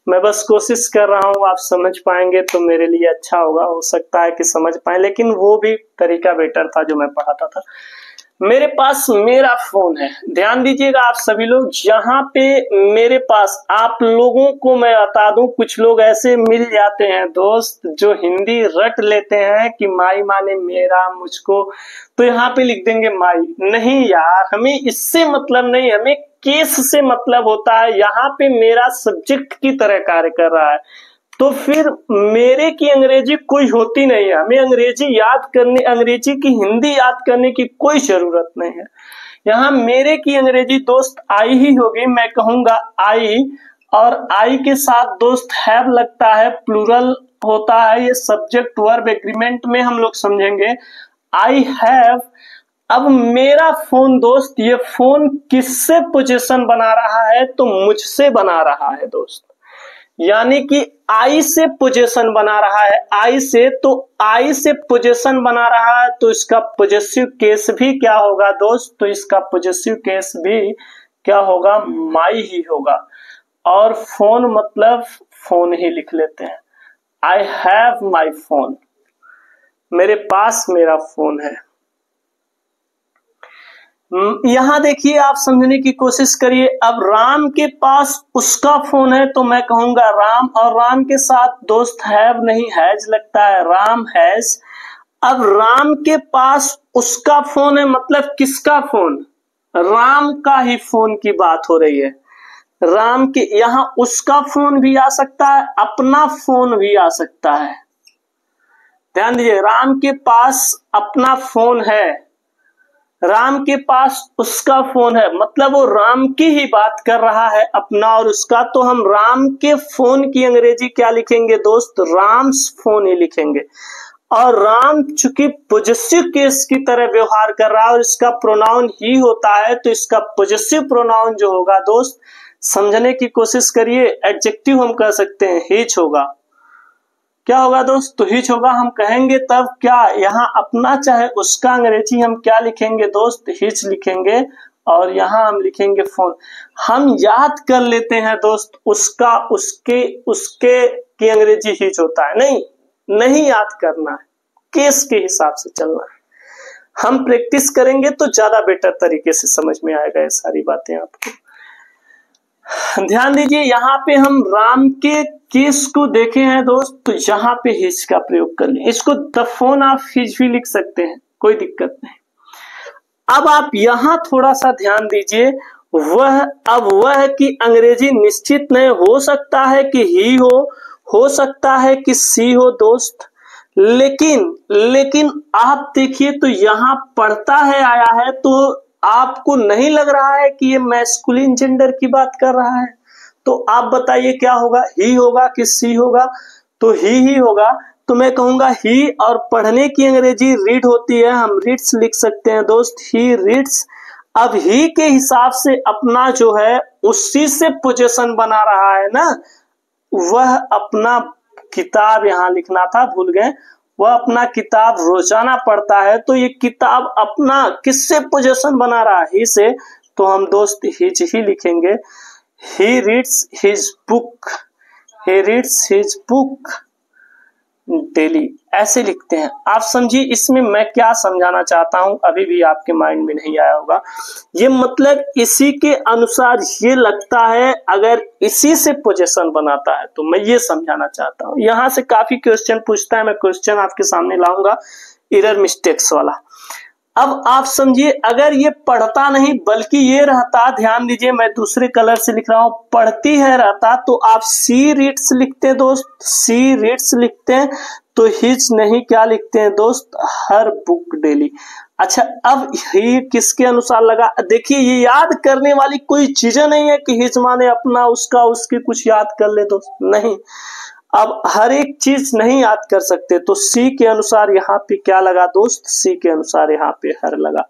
मैं बस कोशिश कर रहा हूँ, आप समझ पाएंगे तो मेरे लिए अच्छा होगा, हो सकता है कि समझ पाए, लेकिन वो भी तरीका बेटर था जो मैं पढ़ाता था। मेरे पास मेरा फोन है, ध्यान दीजिएगा आप सभी लोग, यहाँ पे मेरे पास, आप लोगों को मैं बता दूं, कुछ लोग ऐसे मिल जाते हैं दोस्त जो हिंदी रट लेते हैं कि माई माने मेरा मुझको, तो यहाँ पे लिख देंगे माई। नहीं यार, हमें इससे मतलब नहीं, हमें केस से मतलब होता है। यहाँ पे मेरा सब्जेक्ट की तरह कार्य कर रहा है, तो फिर मेरे की अंग्रेजी कोई होती नहीं है। हमें अंग्रेजी याद करने, अंग्रेजी की हिंदी याद करने की कोई जरूरत नहीं है। यहाँ मेरे की अंग्रेजी दोस्त आई ही होगी। मैं कहूंगा आई, और आई के साथ दोस्त हैव लगता है, प्लूरल होता है, ये सब्जेक्ट वर्ब एग्रीमेंट में हम लोग समझेंगे। I have. अब मेरा फोन दोस्त, ये फोन किससे पोजीशन बना रहा है? तो मुझसे बना रहा है दोस्त, यानी कि आई से पोजीशन बना रहा है, आई से, तो आई से पोजीशन बना रहा है, तो इसका पॉजेसिव केस भी क्या होगा दोस्त? तो इसका पॉजेसिव केस भी क्या होगा? माई ही होगा। और फोन मतलब फोन ही लिख लेते हैं। आई हैव माई फोन, मेरे पास मेरा फोन है। यहां देखिए, आप समझने की कोशिश करिए। अब राम के पास उसका फोन है, तो मैं कहूंगा राम, और राम के साथ दोस्त हैव नहीं हैज लगता है, राम हैज। अब राम के पास उसका फोन है, मतलब किसका फोन? राम का ही फोन की बात हो रही है। राम के, यहां उसका फोन भी आ सकता है, अपना फोन भी आ सकता है। ध्यान दीजिए, राम के पास अपना फोन है, राम के पास उसका फोन है, मतलब वो राम की ही बात कर रहा है, अपना और उसका। तो हम राम के फोन की अंग्रेजी क्या लिखेंगे दोस्त? राम्स फोन ही लिखेंगे। और राम चूंकि पॉजेसिव केस की तरह व्यवहार कर रहा है और इसका प्रोनाउन ही होता है, तो इसका पॉजेसिव प्रोनाउन जो होगा दोस्त, समझने की कोशिश करिए, एडजेक्टिव हम कह सकते हैं, हिच होगा। क्या होगा दोस्त? तो हिच होगा। हम कहेंगे तब क्या, यहाँ अपना चाहे उसका अंग्रेजी हम क्या लिखेंगे दोस्त? हिच लिखेंगे, और यहाँ हम लिखेंगे फोन। हम याद कर लेते हैं दोस्त, उसका, उसके, उसके की अंग्रेजी हिच होता है। नहीं, नहीं याद करना है, केस के हिसाब से चलना है। हम प्रैक्टिस करेंगे तो ज्यादा बेटर तरीके से समझ में आएगा ये सारी बातें आपको। ध्यान दीजिए, यहाँ पे हम राम के केस को देखे हैं दोस्त, तो यहाँ पे हिज का प्रयोग कर लें। इसको द फोन आप हिज भी लिख सकते हैं, कोई दिक्कत नहीं। अब आप यहाँ थोड़ा सा ध्यान दीजिए, वह की अंग्रेजी निश्चित नहीं, हो सकता है कि ही हो सकता है कि सी हो दोस्त, लेकिन आप देखिए तो यहाँ पढ़ता है आया है, तो आपको नहीं लग रहा है कि ये मैस्कुलिन जेंडर की बात कर रहा है? तो आप बताइए क्या होगा, ही होगा कि सी होगा? तो ही होगा। तो मैं कहूंगा ही, और पढ़ने की अंग्रेजी रीड होती है, हम रीड्स लिख सकते हैं दोस्त, ही रीड्स। अब ही के हिसाब से अपना जो है उसी से पोजीशन बना रहा है ना, वह अपना किताब, यहाँ लिखना था भूल गए, वह अपना किताब रोजाना पढ़ता है, तो ये किताब अपना किससे पोजीशन बना रहा है? ही से, तो हम दोस्त हिज ही लिखेंगे। He reads his book, he reads his book daily, ऐसे लिखते हैं। आप समझिए इसमें मैं क्या समझाना चाहता हूं, अभी भी आपके माइंड में नहीं आया होगा। ये मतलब इसी के अनुसार ये लगता है, अगर इसी से पोजीशन बनाता है, तो मैं ये समझाना चाहता हूं। यहां से काफी क्वेश्चन पूछता है, मैं क्वेश्चन आपके सामने लाऊंगा, एरर मिस्टेक्स वाला। अब आप समझिए, अगर ये पढ़ता नहीं बल्कि ये रहता, ध्यान दीजिए मैं दूसरे कलर से लिख रहा हूं, पढ़ती है रहता, तो आप सी रीड्स लिखते हैं दोस्त, सी रीड्स लिखते हैं, तो हिज नहीं क्या लिखते हैं दोस्त? हर बुक डेली। अच्छा, अब ये किसके अनुसार लगा? देखिए, ये याद करने वाली कोई चीज नहीं है कि हिज माने अपना, उसका, उसके, कुछ याद कर ले दोस्त, नहीं। अब हर एक चीज नहीं याद कर सकते, तो सी के अनुसार यहाँ पे क्या लगा दोस्त? सी के अनुसार यहाँ पे हर लगा,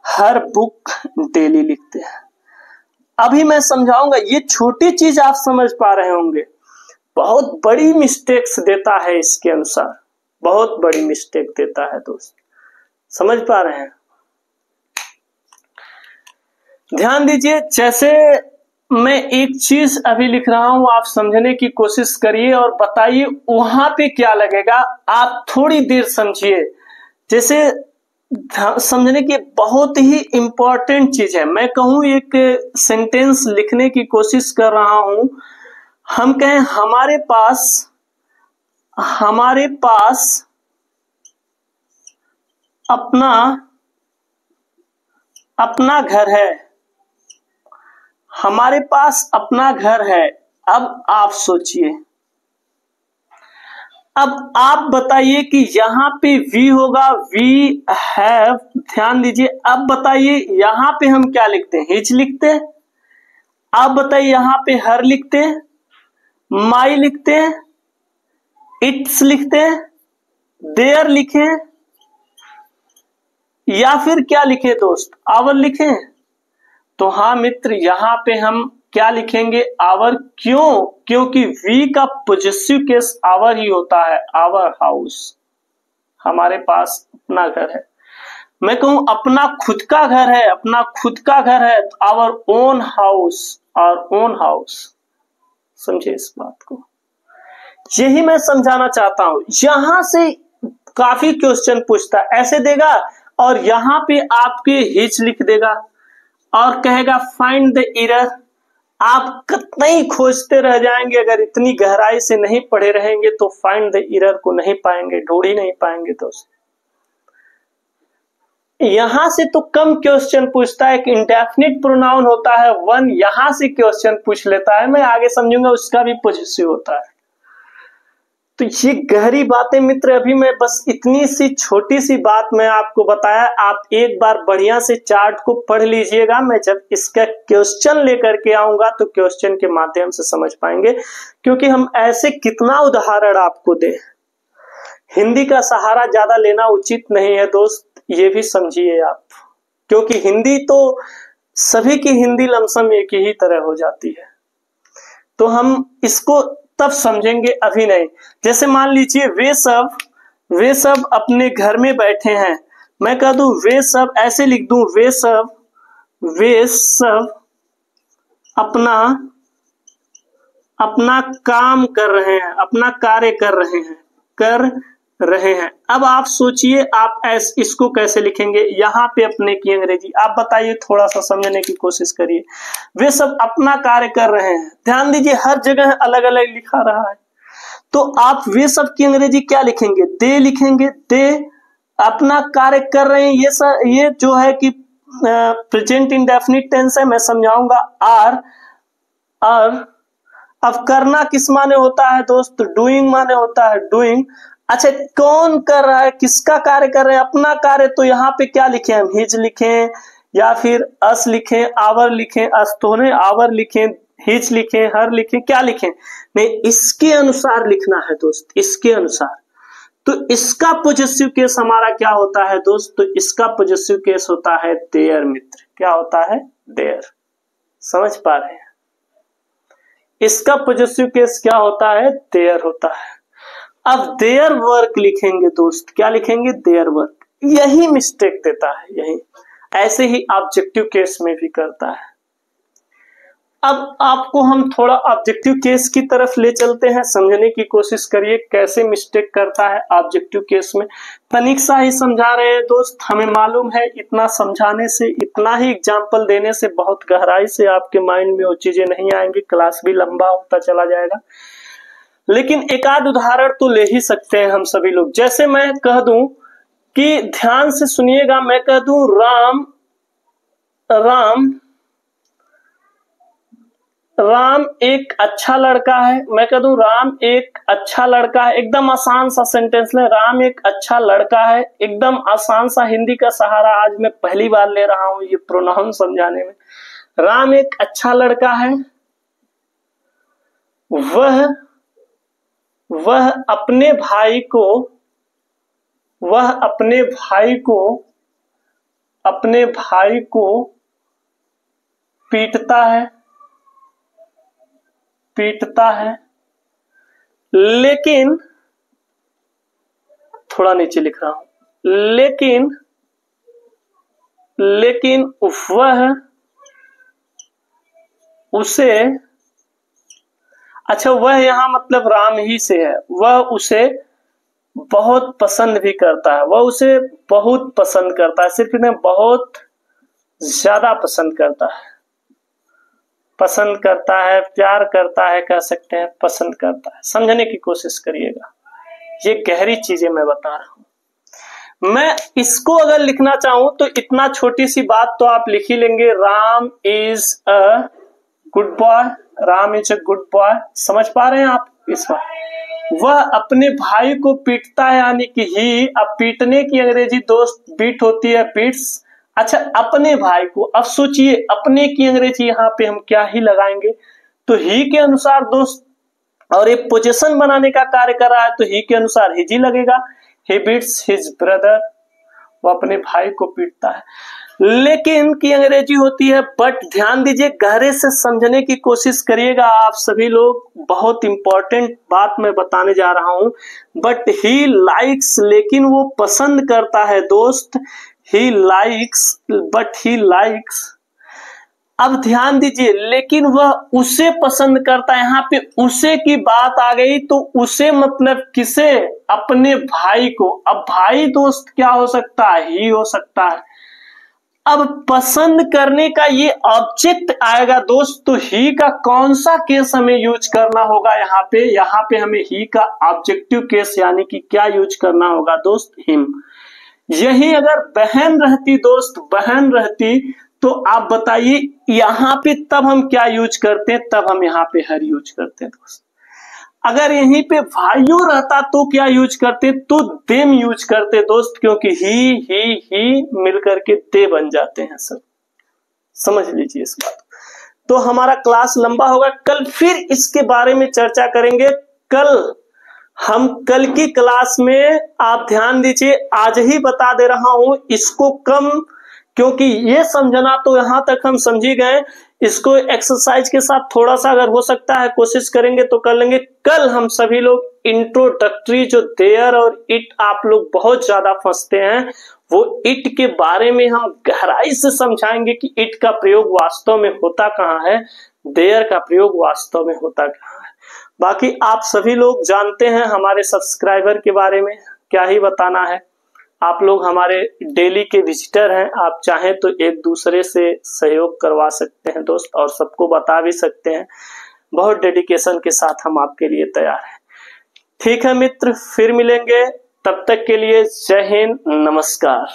हर बुक डेली लिखते हैं। अभी मैं समझाऊंगा, ये छोटी चीज आप समझ पा रहे होंगे, बहुत बड़ी मिस्टेक्स देता है इसके अनुसार, बहुत बड़ी मिस्टेक देता है दोस्त, समझ पा रहे हैं? ध्यान दीजिए, जैसे मैं एक चीज अभी लिख रहा हूं, आप समझने की कोशिश करिए और बताइए वहां पे क्या लगेगा। आप थोड़ी देर समझिए, जैसे समझने की बहुत ही इंपॉर्टेंट चीज है। मैं कहूं एक सेंटेंस लिखने की कोशिश कर रहा हूं, हम कहें हमारे पास अपना घर है, हमारे पास अपना घर है। अब आप सोचिए, अब आप बताइए कि यहाँ पे वी होगा, वी हैव, ध्यान दीजिए। अब बताइए यहाँ पे हम क्या लिखते हैं, हिज लिखते हैं। आप बताइए यहाँ पे हर लिखते हैं, माई लिखते हैं, इट्स लिखते हैं, देयर लिखे, या फिर क्या लिखे दोस्त, आवर लिखे। तो हाँ मित्र, यहाँ पे हम क्या लिखेंगे, आवर। क्यों? क्योंकि वी का पॉजेसिव केस आवर ही होता है। आवर हाउस, हमारे पास अपना घर है। मैं कहूं अपना खुद का घर है, अपना खुद का घर है, तो our own house, our own house. समझिए इस बात को, यही मैं समझाना चाहता हूं। यहां से काफी क्वेश्चन पूछता है, ऐसे देगा और यहां पे आपके हिच लिख देगा और कहेगा फाइंड द एरर। आप कतई खोजते रह जाएंगे, अगर इतनी गहराई से नहीं पढ़े रहेंगे तो फाइंड द एरर को नहीं पाएंगे, ढूंढ ही नहीं पाएंगे दोस्त। यहां से तो कम क्वेश्चन पूछता है, एक इंडेफिनिट प्रोनाउन होता है वन, यहां से क्वेश्चन पूछ लेता है। मैं आगे समझूंगा, उसका भी पॉजिटिव होता है। तो ये गहरी बातें मित्र, अभी मैं बस इतनी सी छोटी सी बात मैं आपको बताया। आप एक बार बढ़िया से चार्ट को पढ़ लीजिएगा। मैं जब इसका क्वेश्चन लेकर के आऊंगा तो क्वेश्चन के माध्यम से समझ पाएंगे, क्योंकि हम ऐसे कितना उदाहरण आपको दें। हिंदी का सहारा ज्यादा लेना उचित नहीं है दोस्त, ये भी समझिए आप, क्योंकि हिंदी तो सभी की हिंदी लमसम एक ही तरह हो जाती है। तो हम इसको तब समझेंगे, अभी नहीं। जैसे मान लीजिए वे सब अपने घर में बैठे हैं, मैं कह दूं वे सब, ऐसे लिख दूं वे सब अपना काम कर रहे हैं, अपना कार्य कर रहे हैं। अब आप सोचिए आप इसको कैसे लिखेंगे, यहाँ पे अपने की अंग्रेजी आप बताइए, थोड़ा सा समझने की कोशिश करिए। वे सब अपना कार्य कर रहे हैं, ध्यान दीजिए हर जगह अलग अलग लिखा रहा है। तो आप वे सब की अंग्रेजी क्या लिखेंगे, दे लिखेंगे। दे अपना कार्य कर रहे हैं, ये जो है कि प्रेजेंट इंडेफिनिट टेंस है, मैं समझाऊंगा। आर अब करना किस माने होता है दोस्त, डूइंग माने होता है, डूइंग। अच्छा, कौन कर रहा है, किसका कार्य कर रहे हैं, अपना कार्य। तो यहाँ पे क्या लिखे हम, हिज लिखें या फिर अस लिखें, आवर लिखें, अस तो नहीं, आवर लिखें, हिज लिखें, हर लिखें, क्या लिखें, नहीं इसके अनुसार लिखना है दोस्त, इसके अनुसार। तो इसका पॉजिटिव केस हमारा क्या होता है दोस्त, तो इसका पॉजिटिव केस होता है देयर मित्र। क्या होता है, देयर। समझ पा रहे हैं, इसका पॉजिटिव केस क्या होता है, देयर होता है। अब देयर वर्क लिखेंगे दोस्त, क्या लिखेंगे, देयर वर्क। यही मिस्टेक देता है, यही। ऐसे ही ऑब्जेक्टिव केस में भी करता है। अब आपको हम थोड़ा ऑब्जेक्टिव केस की तरफ ले चलते हैं, समझने की कोशिश करिए कैसे मिस्टेक करता है ऑब्जेक्टिव केस में। तनिक सा ही समझा रहे हैं दोस्त, हमें मालूम है इतना समझाने से, इतना ही एग्जाम्पल देने से बहुत गहराई से आपके माइंड में वो चीजें नहीं आएंगी, क्लास भी लंबा होता चला जाएगा। लेकिन एक आध उदाहरण तो ले ही सकते हैं हम सभी लोग। जैसे मैं कह दूं कि ध्यान से सुनिएगा, मैं कह दूं राम एक अच्छा लड़का है। मैं कह दूं राम एक अच्छा लड़का है, एकदम आसान सा सेंटेंस ले, राम एक अच्छा लड़का है, एकदम आसान सा। हिंदी का सहारा आज मैं पहली बार ले रहा हूं ये प्रोनाउन समझाने में। राम एक अच्छा लड़का है, वह अपने भाई को पीटता है, लेकिन थोड़ा नीचे लिख रहा हूं, लेकिन उसे, अच्छा वह यहाँ मतलब राम ही से है, वह उसे बहुत पसंद भी करता है, वह उसे बहुत पसंद करता है, सिर्फ नहीं बहुत ज्यादा पसंद करता है, पसंद करता है, प्यार करता है, कह सकते हैं पसंद करता है। समझने की कोशिश करिएगा, ये गहरी चीजें मैं बता रहा हूं। मैं इसको अगर लिखना चाहूं तो इतना छोटी सी बात तो आप लिख ही लेंगे, Ram is a good boy, Ram is a good boy. समझ पा रहे हैं आप इस बात। वह अपने भाई को पीटता है, यानी कि ही। अब पीटने की अंग्रेजी दोस्त बीट होती है, बीट्स। अच्छा, अपने भाई को, अब सोचिए अपने की अंग्रेजी यहाँ पे हम क्या ही लगाएंगे, तो ही के अनुसार दोस्त, और ये पोजीशन बनाने का कार्य कर रहा है तो ही के अनुसार हिज ही लगेगा। ही बीट्स हिज ब्रदर, वो अपने भाई को पीटता है। लेकिन की अंग्रेजी होती है बट। ध्यान दीजिए, गहरे से समझने की कोशिश करिएगा आप सभी लोग, बहुत इंपॉर्टेंट बात मैं बताने जा रहा हूं। बट ही लाइक्स, लेकिन वो पसंद करता है दोस्त। He likes, but he likes. अब ध्यान दीजिए, लेकिन वह उसे पसंद करता है, यहाँ पे उसे की बात आ गई, तो उसे मतलब किसे, अपने भाई को। अब भाई दोस्त क्या हो सकता है, ही हो सकता है। अब पसंद करने का ये ऑब्जेक्ट आएगा दोस्त, तो ही का कौन सा केस हमें यूज करना होगा यहाँ पे हमें ही का ऑब्जेक्टिव केस यानी कि क्या यूज करना होगा दोस्त, हिम। यही अगर बहन रहती दोस्त, बहन रहती, तो आप बताइए यहाँ पे तब हम क्या यूज करते हैं, तब हम यहाँ पे हर यूज करते हैं दोस्त। अगर यहीं पे भाइयों रहता तो क्या यूज करते, तो देम यूज करते दोस्त, क्योंकि ही मिलकर के दे बन जाते हैं सब। समझ लीजिए इस बात। तो हमारा क्लास लंबा होगा, कल फिर इसके बारे में चर्चा करेंगे। कल की क्लास में आप ध्यान दीजिए, आज ही बता दे रहा हूं इसको कम, क्योंकि ये समझना तो यहां तक हम समझ ही गए, इसको एक्सरसाइज के साथ थोड़ा सा अगर हो सकता है कोशिश करेंगे तो कर लेंगे। कल हम सभी लोग इंट्रोडक्टरी, जो देयर और इट आप लोग बहुत ज्यादा फंसते हैं, वो इट के बारे में हम गहराई से समझाएंगे कि इट का प्रयोग वास्तव में होता कहाँ है, देयर का प्रयोग वास्तव में होता कहाँ है। बाकी आप सभी लोग जानते हैं हमारे सब्सक्राइबर के बारे में क्या ही बताना है। आप लोग हमारे डेली के विजिटर हैं, आप चाहें तो एक दूसरे से सहयोग करवा सकते हैं दोस्त, और सबको बता भी सकते हैं। बहुत डेडिकेशन के साथ हम आपके लिए तैयार हैं। ठीक है मित्र, फिर मिलेंगे, तब तक के लिए जय हिंद, नमस्कार।